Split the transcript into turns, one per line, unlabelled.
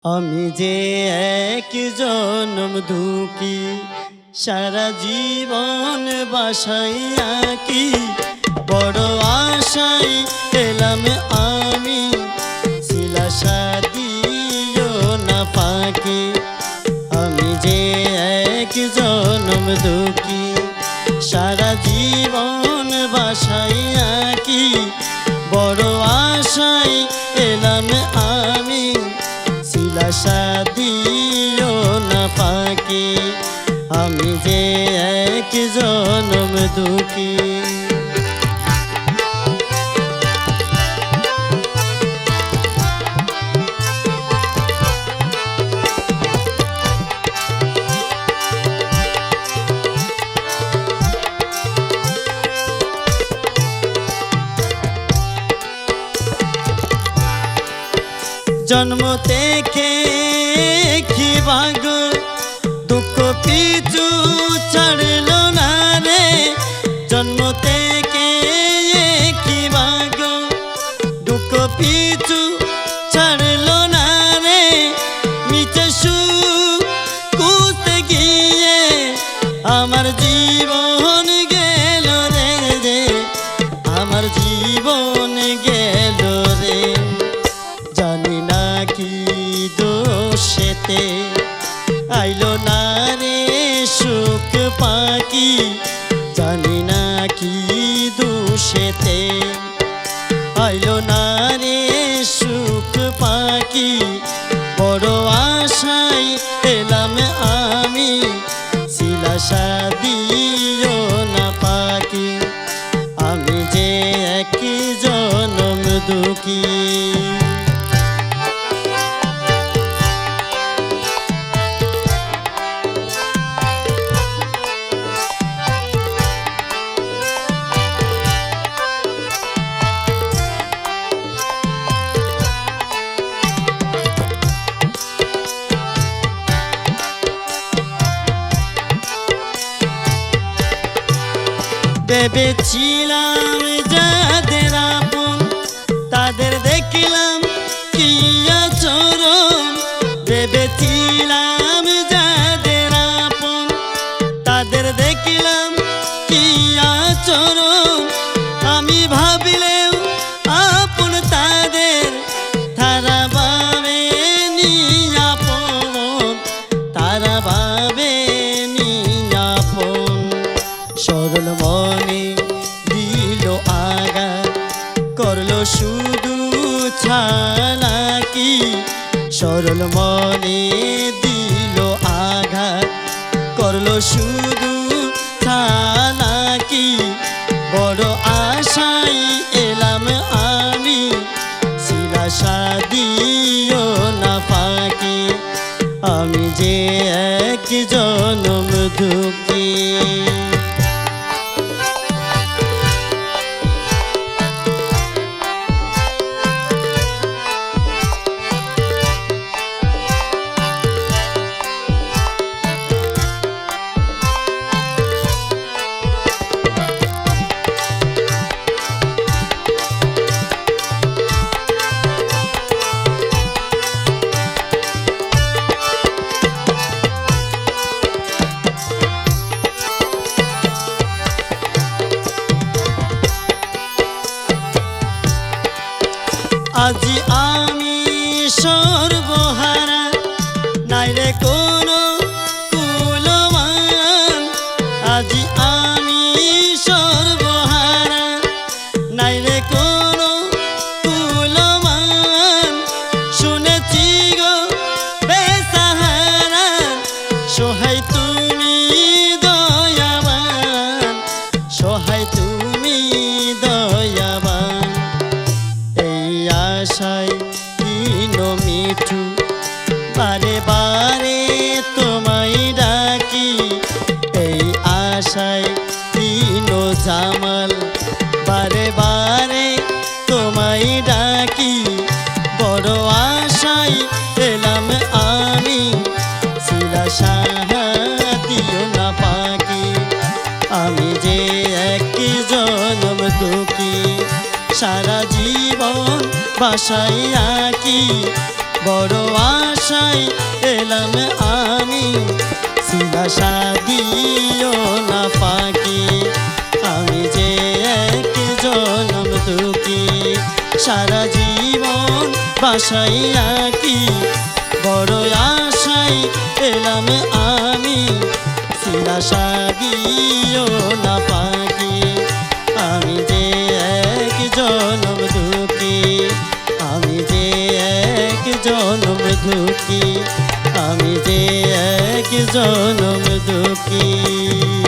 আমি যে এক জনম দুঃখী সারা জীবন বাসাইয়া কি বড় আশাই এলাম আমি শিলাসা দিও না ফাঁকি। আমি যে এক জনম দুঃখী সারা জীবন বাসাইয়া কি বড় আশাই এলাম আমি শিলাসা দিও না ফাঁকি। আমি যে এক জনম দুঃখী। জন্ম থেকে কি ভাগ দুঃখ পিছু ছাড়ল না রে। জন্ম থেকে কি ভাগ দুঃখ পিছু ছাড়ল না রে। নিচে সুখ খুঁজতে গিয়ে আমার জীবন গেল রে রে, আমার জীবন গেল রে। জানি না কি দোষেতে আইলো না রে সুখ পাখি। জানি না কি দোষেতে আইলো না রে সুখ পাখি। বড় আশাই এলাম আমি শিলাসা দিও না পাখি। আমি যে এক জনম দুঃখী। ভেবেছিলাম যাদের আপন তাদের দেখলাম কি আচরণ। ভেবেছিলাম যাদের আপন তাদের দেখলাম কি আচরণ। আমি ভাবিলেও আপন তাদের তারা ভাবে নি আপন, তারা ভাবে নি আপন। সরল মনে দিল আঘাত করলো শুধু চালাকি। সরল মনে দিল আঘাত করলো শুধু চালাকি। বড় আশাই এলাম আমি শিলাসা দিও না ফাঁকি। আমি যে এক জনম দুঃখী। আজি আমি সর্বহারা নাই রে কোনো কুলমান। আজি আমি সর্বহারা নাই রে কোনো কুলমান। শুনেছি গো বেসাহারা সহায় তুমি দয়াবান, সহায় তুমি দয়াবান। আশায় দিন মিঠু বারে বারে তোমায় ডাকি। এই আশায় দিন জামাল বারে বারে তোমায় ডাকি। বড় আশায় এলাম আমি শিলাসা দিও না পাখি। আমি যে এক জনম দুঃখী সারা জীবন বাসাইয়া কি বড় আশায় এলাম আমি, সিলাসা দিও না পাখি। আমি যে এক জনম দুঃখী, সারা জীবন বাসায় আঁকি। বড় আশায় এলাম আমি, সিলাসা দিও না পাখি। আমি যে এক জনম দুঃখী, আমি যে এক জনম দুঃখী, আমি যে এক জনম দুঃখী।